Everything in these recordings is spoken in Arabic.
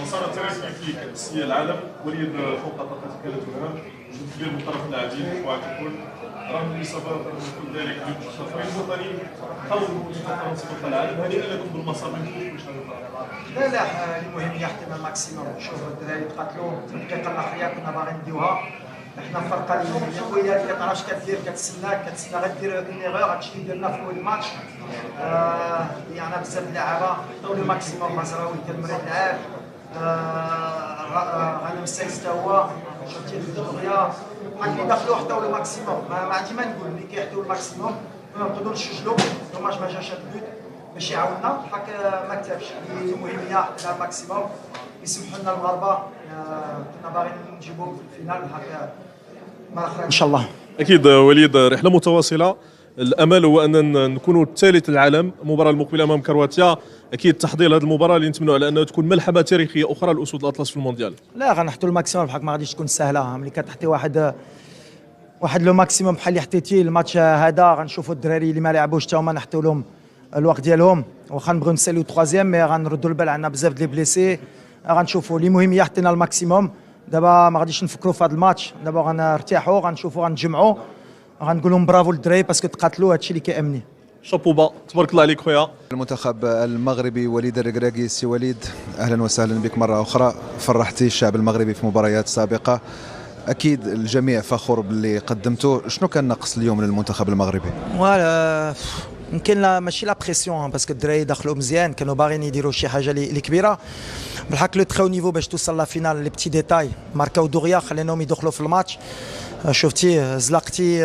مسار تاريخي في كأس العالم وليد فوق طاقتك لا تلام جهد كبير من طرف اللاعبين وككل رغم الاصابات رغم كل ذلك الفريق الوطني حاول المنتخب الفرنسي فوق العالم هنيئا لكم بالمسار من لا المهم يحتمل الماكسيموم. شوف الدراري تقاتلوا في الدقيقه الاخيره كنا باغيين نديوها. احنا الفرقه اللي قويه اللي ما عرفتش كدير كتسنى غدير اون ايغور. هادشي اللي درنا في اول الماتش. يعني بزاف اللعابه عطاو لو ماكسيموم. مزراوي كالمريض لعاب غنم السايس حتى هو شفتي الدغيا اللي دخلوا عطاو لو ماكسيموم. ما عندي ما نقول اللي كيعطيو الماكسيموم ما نقدروش نسجلوا. دوماج ما جاش هاد البوت باش يعاوننا حق ما كتبش. المهم هي على الماكسيموم يسمحوا لنا المغاربه. كنا باغيين نجيبوا في الفينال حق ما ان شاء الله. اكيد وليد رحله متواصله. الامل هو ان نكونوا الثالث العالم. المباراه المقبله امام كرواتيا اكيد تحضير هذه المباراه اللي نتمنوا على انها تكون ملحمه تاريخيه اخرى لاسود الاطلس في المونديال. لا غنحطوا الماكسيموم بحق ما غاديش تكون سهله. ملي كتحطي واحد لو ماكسيموم بحال اللي حطيتيه الماتش هذا غنشوفوا الدراري اللي ما لعبوش حتى هما نحطوا لهم الوقت ديالهم. واخا نبغيو نساليو تخوازيام مي غنردوا البال. عندنا بزاف ديال بليسي غنشوفوا. اللي مهم هي حطينا الماكسيموم. دابا ما غاديش نفكروا في هذا الماتش. دابا غنرتاحوا غنشوفوا غنتجمعوا غنقول لهم برافو للدراري باسكو تقاتلوا. هادشي اللي كيامني. شابو با تبارك الله عليك خويا. المنتخب المغربي وليد الركراكي. سي وليد اهلا وسهلا بك مره اخرى. فرحتي الشعب المغربي في مباريات سابقه. اكيد الجميع فخور باللي قدمته. شنو كان ناقص اليوم للمنتخب المغربي؟ فوالا يمكن ماشي لا بريسيون باسكو الدراري دخلوا مزيان كانوا باغيين يديروا شي حاجه اللي كبيره. بالحق لو تخي نيفو باش توصل لا فينال. لي بتي ديتاي ماركاو دغيا خليناهم يدخلوا في الماتش. شفتي زلقتي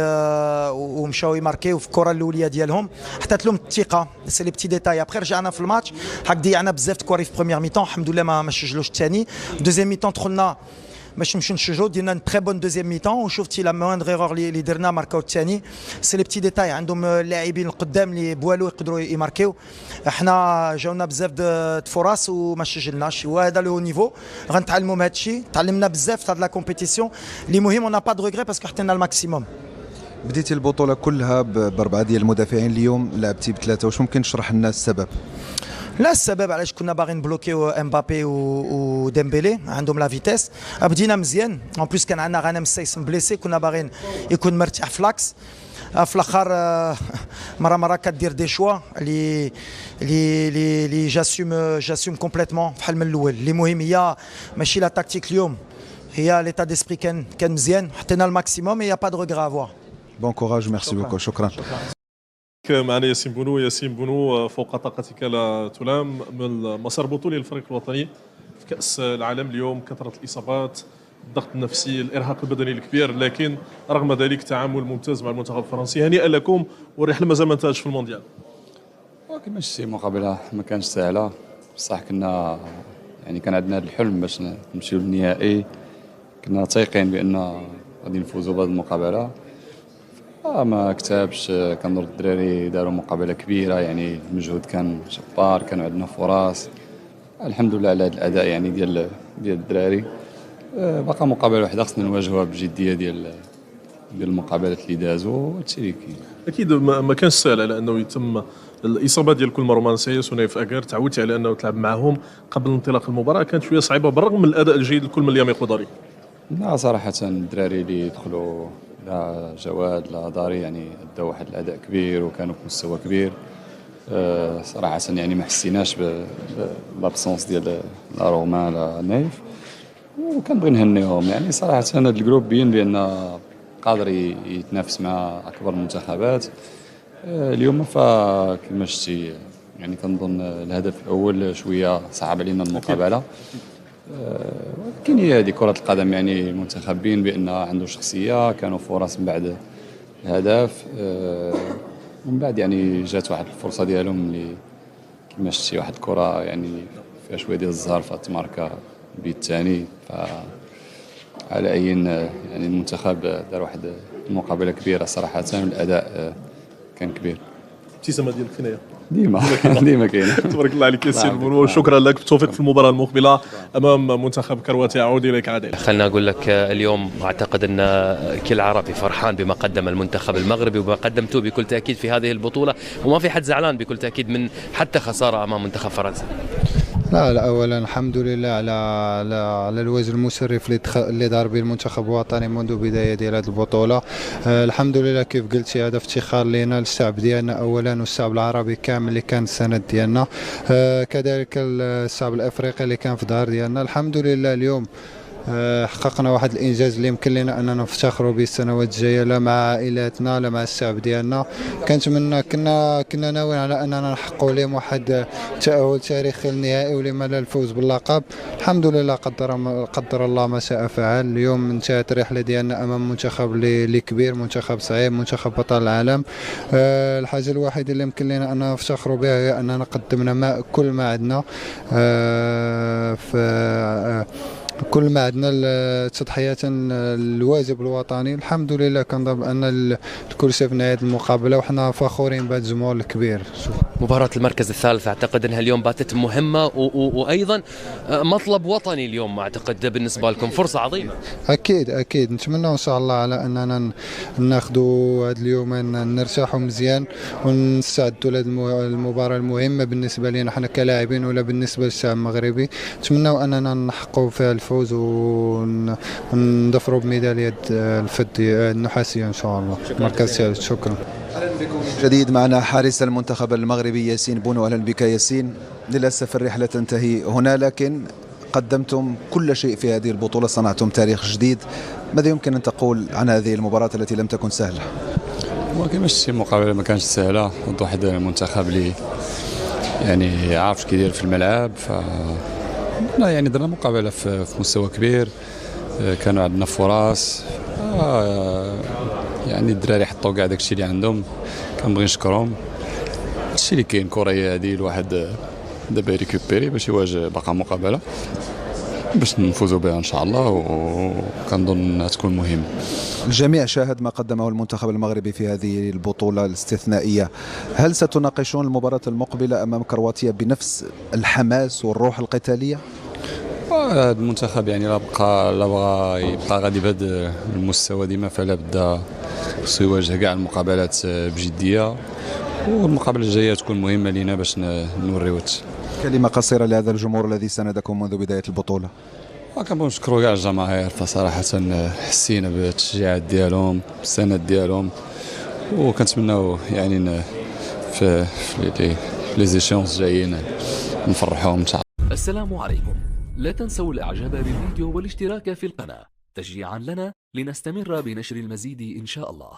ومشاو يماركيو في الكره الاوليه ديالهم. حطت لهم الثقه. سي لي بتي ديتاي. ابخي رجعنا في الماتش حق ضيعنا بزاف كوري في بروميير ميطون. الحمد لله ما سجلوش الثاني. دوزيام ميطون دخلنا باش نمشيو نشجعوا. درنا ان تري بون دوزيام ميطون وشفتي لا موندغ ايغور اللي درنا ماركاو الثاني. سي لي بتي ديتاي. عندهم اللاعبين القدام اللي بوالو يقدروا يماركيو. احنا جاونا بزاف د فرص وما سجلناش. وهذا لو نيفو غنتعلموا من هذا الشيء. تعلمنا بزاف في هذه لا كومبيتيسيون. اللي مهم اون با دو ريغري باسكو حطينا الماكسيموم. بديتي البطوله كلها باربعه ديال المدافعين. اليوم لعبتي بثلاثه. واش ممكن تشرح لنا السبب؟ لا السبب علاش كنا باغيين نبلوكيو امبابي وديمبيلي. عندهم لا فيتيس. بدينا مزيان. اون بليس كان عندنا غنم السايس مبليسي. كنا باغيين يكون مرتاح في لاكس. في الاخر مره كدير دي شوا اللي جاسوم كومبليتمون بحال من الاول. اللي مهم هي ماشي لا تاكتيك اليوم هي ليتا ديسبري كان مزيان. حطينا الماكسيموم. هي با دو ريغري افوار. بون كوراج. ميرسي بوكو. شكرا. معنا ياسين بونو فوق طاقتك لا تلام. من المسار البطولي للفريق الوطني في كأس العالم اليوم كثرة الإصابات الضغط النفسي الإرهاق البدني الكبير لكن رغم ذلك تعامل ممتاز مع المنتخب الفرنسي. هنيئا لكم والرحلة مازال ما انتهتش في المونديال. كما شفتي مقابلة ما كانش سهلة بصح كنا يعني كان عندنا الحلم باش نمشيو للنهائي. كنا تايقين بأن غادي نفوزوا بهذه المقابلة. ما كتبش. كنظن الدراري داروا مقابله كبيره يعني المجهود كان جبار. كانوا عندنا فرص. الحمد لله على هذا الاداء يعني ديال الدراري. بقى مقابله واحده خصنا نواجهوها بجديه ديال المقابلات اللي دازوا. هادشي اللي كاين. اكيد ما كانش سهل على انه يتم الاصابه ديال كل رومان سايس ونايف اكار. تعودتي على انه تلعب معهم قبل انطلاق المباراه. كانت شويه صعيبه بالرغم من الاداء الجيد لكل من اليوم الخضري. لا صراحه الدراري اللي دخلوا لا جواد لا داري يعني ادوا واحد الاداء كبير وكانوا بمستوى كبير. صراحه يعني ما حسيناش بلابسونس ديال لا رومان لا نايف. وكنبغي نهنيهم يعني صراحه هذا الجروب بين بان قادر يتنافس مع اكبر المنتخبات. اليوم فكما شفتي يعني كنظن الهدف الاول شويه صعب علينا المقابله. ولكن هي هذه كرة القدم يعني المنتخبين بأن عنده شخصية. كانوا فرص من بعد الهدف. ومن بعد يعني جات واحد الفرصة ديالهم اللي كما شفتي واحد الكرة يعني فيها شوية ديال الزهر فاتماركا البيت الثاني. على أي يعني المنتخب دار واحد المقابلة كبيرة صراحة والأداء كان كبير. ابتسامة ديال الكناية ديما كاينه. تبارك الله عليك ياسين بونو. وشكرا لك. بالتوفيق في المباراه المقبله امام منتخب كرواتيا. اعود اليك عادل. خلنا اقول لك اليوم اعتقد ان كل عربي فرحان بما قدم المنتخب المغربي وما قدمته بكل تاكيد في هذه البطوله. وما في حد زعلان بكل تاكيد من حتى خساره امام منتخب فرنسا. لا اولا الحمد لله على الوجه المشرف اللي دار به المنتخب الوطني منذ بدايه ديال هذه البطوله. الحمد لله كيف قلتي هذا افتخار لنا للشعب ديالنا اولا والشعب العربي كامل اللي كان السند ديالنا، كذلك الشعب الافريقي اللي كان في دار ديالنا. الحمد لله اليوم حققنا واحد الانجاز اللي يمكن لنا اننا نفتخروا به السنوات الجايه، لا مع عائلاتنا لا مع الشعب ديالنا. كنتمنى كنا ناويين على اننا نحققوا لهم واحد تاهل تاريخي للنهائي ولما لا الفوز باللقب. الحمد لله قدر الله ما شاء فعل. اليوم انتهت الرحله ديالنا امام منتخب اللي كبير، منتخب صعيب، منتخب بطل العالم. الحاجه الوحيده اللي يمكن لنا اننا نفتخروا بها هي اننا قدمنا كل ما عندنا كل ما عندنا التضحيات الواجب الوطني. الحمد لله كنظن بان الكل شافنا هذه المقابله وحنا فخورين بهذا الجمهور الكبير. مباراة المركز الثالث أعتقد أنها اليوم باتت مهمة وأيضا مطلب وطني اليوم، أعتقد بالنسبة لكم فرصة عظيمة. أكيد نتمنى إن شاء الله على أننا ناخذوا هذا اليومين نرتاحوا مزيان ونستعدوا لهذه المباراة المهمة بالنسبة لنا حنا كلاعبين ولا بالنسبة للشعب المغربي. نتمنى أننا نحققوا فيها الفوز ونظفروا بميدالية الفضة النحاسية إن شاء الله. مركز ثالث. شكرا. اهلا بكم من جديد. معنا حارس المنتخب المغربي ياسين بونو. اهلا بك ياسين. للاسف الرحله تنتهي هنا، لكن قدمتم كل شيء في هذه البطوله، صنعتم تاريخ جديد. ماذا يمكن ان تقول عن هذه المباراه التي لم تكن سهله؟ كما شتي المقابله ما كانتش سهله ضد واحد المنتخب اللي يعني عارف كيدير في الملعب. يعني درنا مقابله في مستوى كبير، كانوا عندنا فرص، يعني الدراري حطوا كاع داكشي اللي عندهم، كنبغي نشكرهم. هادشي اللي كاين، كره هي هادي الواحد دابا ريكوبيري باش يواجه باقا مقابله باش نفوزوا بها ان شاء الله، وكنظن تكون مهم. الجميع شاهد ما قدمه المنتخب المغربي في هذه البطوله الاستثنائيه. هل ستناقشون المباراه المقبله امام كرواتيا بنفس الحماس والروح القتاليه؟ هذا المنتخب يعني لا بغى يبقى غادي بهذا المستوى ديما، فلا بدا خصو يواجه كاع المقابلات بجديه، والمقابله الجايه تكون مهمه لينا باش نوريو. كلمه قصيره لهذا الجمهور الذي ساندكم منذ بدايه البطوله. كنبغيو نشكروا كاع الجماهير، فصراحه حسينا بالتشجيعات ديالهم، بالسند ديالهم، وكنتمناو يعني في لي زيشونس جايين نفرحوهم ان شاء الله. السلام عليكم. لا تنسوا الاعجاب بالفيديو والاشتراك في القناة تشجيعا لنا لنستمر بنشر المزيد إن شاء الله.